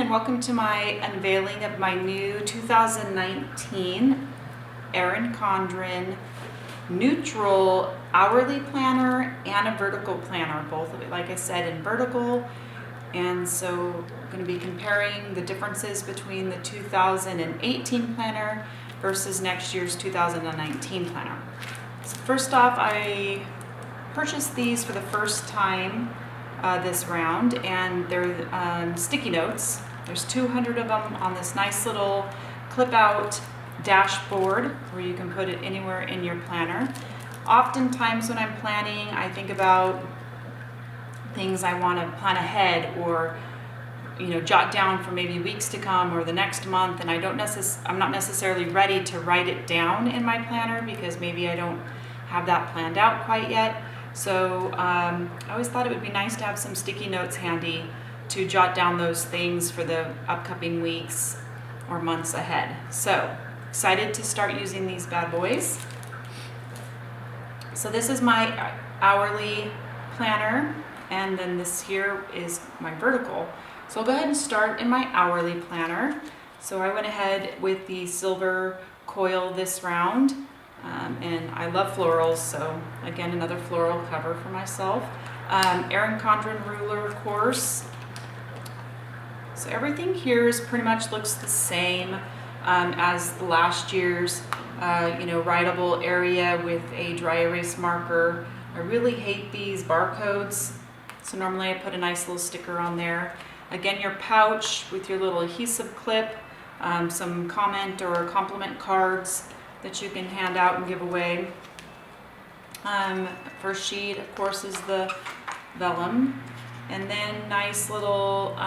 and welcome to my unveiling of my new 2019 Erin Condren neutral hourly planner and a vertical planner, both of it, like I said, in vertical. And so I'm going to be comparing the differences between the 2018 planner versus next year's 2019 planner. So first off, I purchased these for the first time this round, and they're sticky notes. There's 200 of them on this nice little clip out dashboard where you can put it anywhere in your planner. Oftentimes when I'm planning, I think about things I want to plan ahead or jot down for maybe weeks to come or the next month, and I'm not necessarily ready to write it down in my planner because maybe I don't have that planned out quite yet. So I always thought it would be nice to have some sticky notes handy to jot down those things for the upcoming weeks or months ahead. So excited to start using these bad boys. So this is my hourly planner, and then this here is my vertical. So I'll go ahead and start in my hourly planner. So I went ahead with the silver coil this round. And I love florals, so again, another floral cover for myself. Erin Condren ruler, of course. So everything here is pretty much looks the same as last year's, writable area with a dry erase marker. I really hate these barcodes, so normally I put a nice little sticker on there. Again, your pouch with your little adhesive clip, some comment or compliment cards that you can hand out and give away. First sheet, of course, is the vellum, and then nice little,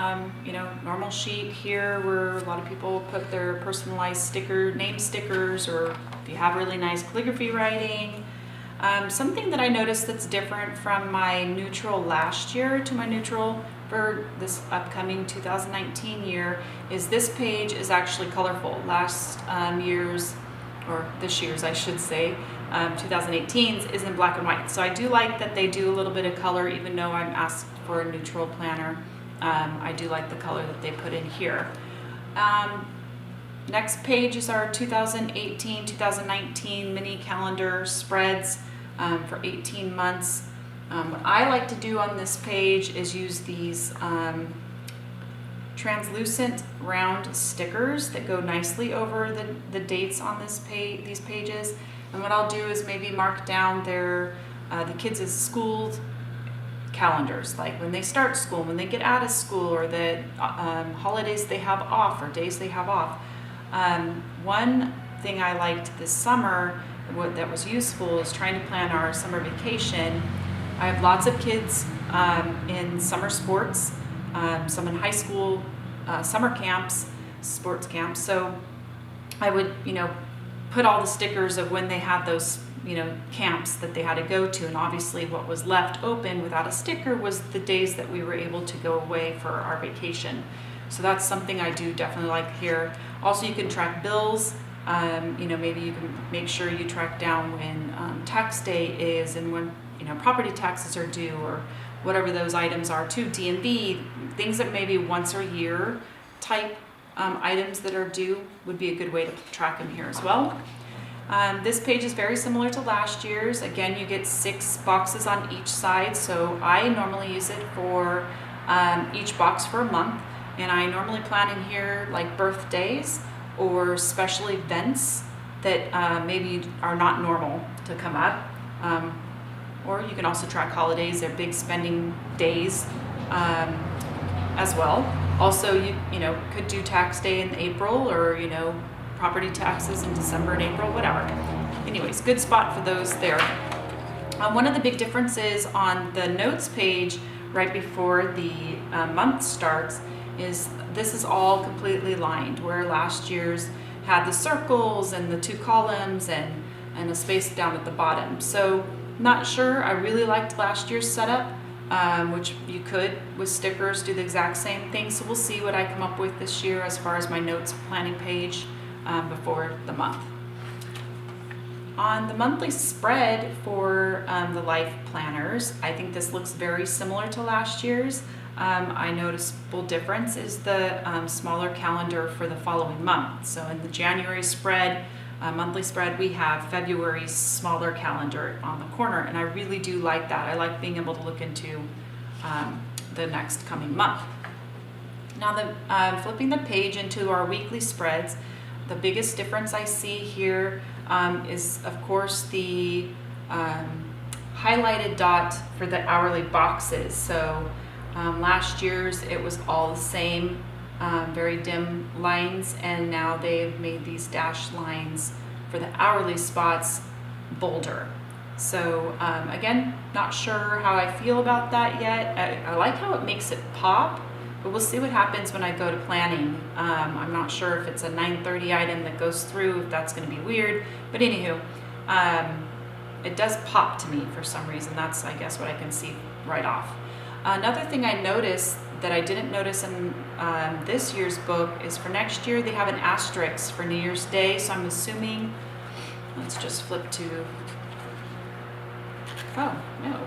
normal sheet here where a lot of people put their personalized name stickers, or if you have really nice calligraphy writing. Something that I noticed that's different from my neutral last year to my neutral for this upcoming 2019 year is this page is actually colorful. Last year's, or this year's I should say, 2018's is in black and white. So I do like that they do a little bit of color, even though I'm asked for a neutral planner. I do like the color that they put in here. Next page is our 2018-2019 mini calendar spreads for 18 months. What I like to do on this page is use these translucent round stickers that go nicely over the dates on these pages. And what I'll do is maybe mark down the kids' school calendars, like when they start school, when they get out of school, or the holidays they have off or days they have off. One thing I liked this summer that was useful is trying to plan our summer vacation. I have lots of kids in summer sports, some in high school summer camps, sports camps. So I would, put all the stickers of when they had those, camps that they had to go to. And obviously what was left open without a sticker was the days that we were able to go away for our vacation. So that's something I do definitely like here. Also, you can track bills. Maybe you can make sure you track down when tax day is and when, property taxes are due, or whatever those items are too. DMV, things that maybe once a year type items that are due would be a good way to track them here as well. This page is very similar to last year's. Again, you get 6 boxes on each side, so I normally use it for each box for a month, and I normally plan in here like birthdays or special events that maybe are not normal to come up. Or you can also track holidays or big spending days as well. Also, you could do tax day in April, or property taxes in December and April, whatever. Anyways, good spot for those there. One of the big differences on the notes page right before the month starts is this is all completely lined, where last year's had the circles and the 2 columns and a space down at the bottom. So not sure, I really liked last year's setup, which you could with stickers do the exact same thing. So we'll see what I come up with this year as far as my notes planning page before the month. On the monthly spread for the life planners, I think this looks very similar to last year's. I noticeable difference is the smaller calendar for the following month. So in the January spread, monthly spread, we have February's smaller calendar on the corner, and I really do like that. I like being able to look into the next coming month. Now, flipping the page into our weekly spreads, the biggest difference I see here is, of course, the highlighted dot for the hourly boxes. So last year's it was all the same, very dim lines, and now they've made these dashed lines for the hourly spots bolder. So again, not sure how I feel about that yet. I like how it makes it pop, but we'll see what happens when I go to planning. I'm not sure if it's a 9:30 item that goes through, if that's going to be weird, but anywho, it does pop to me for some reason. That's, I guess, what I can see right off. Another thing I noticed that I didn't notice in this year's book is for next year they have an asterisk for New Year's Day, so I'm assuming, let's just flip to, oh no,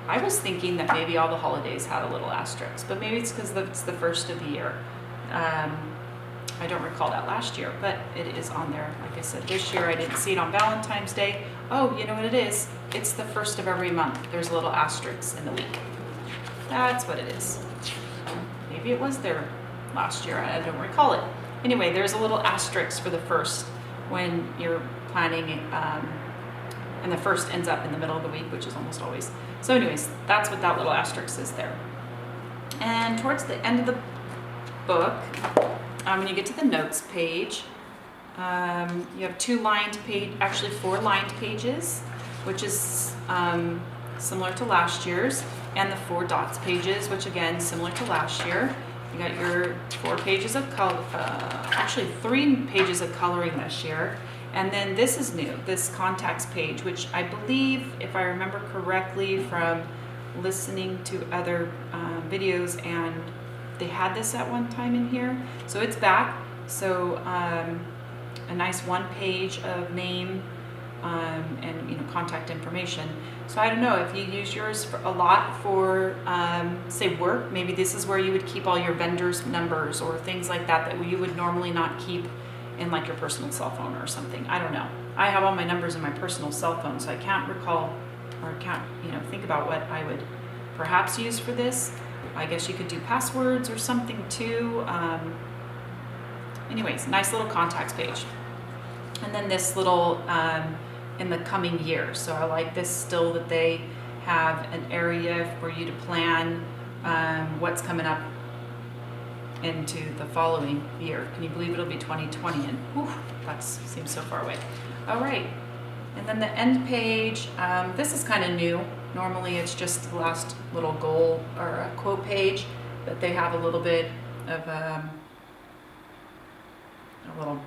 I was thinking that maybe all the holidays had a little asterisk, but maybe it's because it's the first of the year. I don't recall that last year, but it is on there. Like I said, this year I didn't see it on Valentine's Day. Oh, you know what it is? It's the first of every month. There's a little asterisk in the week. That's what it is. Maybe it was there last year. I don't recall it. Anyway, there's a little asterisk for the first when you're planning, and the first ends up in the middle of the week, which is almost always. So anyways, that's what that little asterisk is there. And towards the end of the book, when you get to the notes page, you have actually 4 lined pages, which is similar to last year's, and the 4 dots pages, which again, similar to last year. You got your 4 pages of color, actually 3 pages of coloring this year. And then this is new, this contacts page, which I believe, if I remember correctly from listening to other videos, and they had this at one time in here. So it's back. So a nice 1 page of name and contact information. So I don't know if you use yours a lot for say work. Maybe this is where you would keep all your vendors' numbers or things like that you would normally not keep in like your personal cell phone or something. I don't know. I have all my numbers in my personal cell phone, so I can't recall or can't think about what I would perhaps use for this. I guess you could do passwords or something too. Anyways, nice little contacts page. And then this little in the coming year. So I like this still, that they have an area for you to plan what's coming up into the following year. Can you believe it'll be 2020? And whew, that seems so far away. All right. And then the end page, this is kind of new. Normally it's just the last little goal or a quote page, but they have a little bit of a little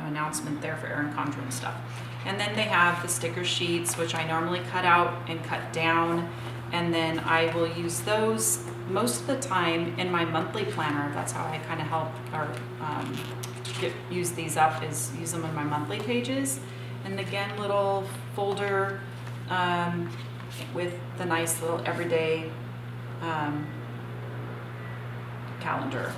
announcement there for Erin Condren stuff. And then they have the sticker sheets, which I normally cut out and cut down, and then I will use those most of the time in my monthly planner. That's how I kind of help or use these up, is use them in my monthly pages. And again, little folder with the nice little everyday calendar.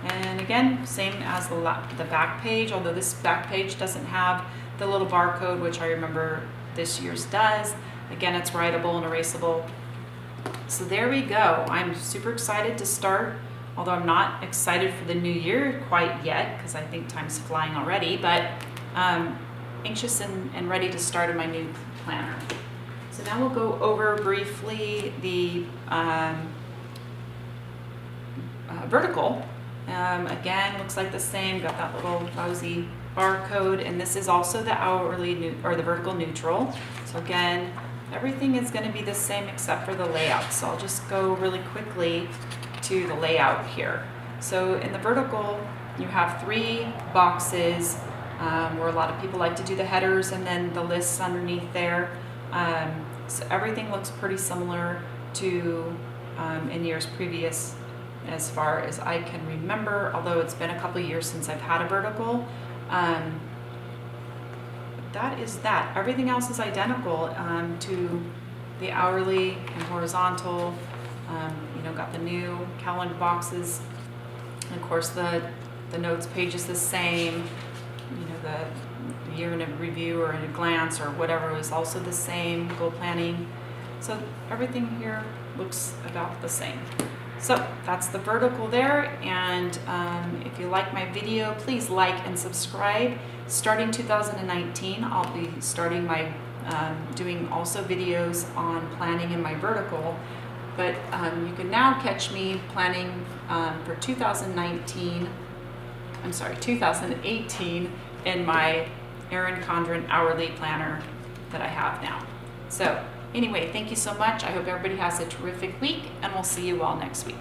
And again, same as the back page, although this back page doesn't have the little barcode, which I remember this year's does. Again, it's writable and erasable. So there we go. I'm super excited to start, although I'm not excited for the new year quite yet, because I think time's flying already, but anxious and ready to start in my new planner. So now we'll go over briefly the vertical. Again, looks like the same, got that little lousy barcode, and this is also the hourly or the vertical neutral. So again, everything is going to be the same except for the layout. So I'll just go really quickly to the layout here. So in the vertical, you have 3 boxes where a lot of people like to do the headers and then the lists underneath there. So everything looks pretty similar to in years previous as far as I can remember, although it's been a couple of years since I've had a vertical. That is that. Everything else is identical to the hourly and horizontal. got the new calendar boxes. And of course, the notes page is the same. The year in a review or in a glance or whatever is also the same. Goal planning. So everything here looks about the same. So that's the vertical there. And if you like my video, please like and subscribe. Starting 2019, I'll be starting my doing also videos on planning in my vertical. But you can now catch me planning for 2018 in my Erin Condren hourly planner that I have now. So anyway, thank you so much. I hope everybody has a terrific week, and we'll see you all next week.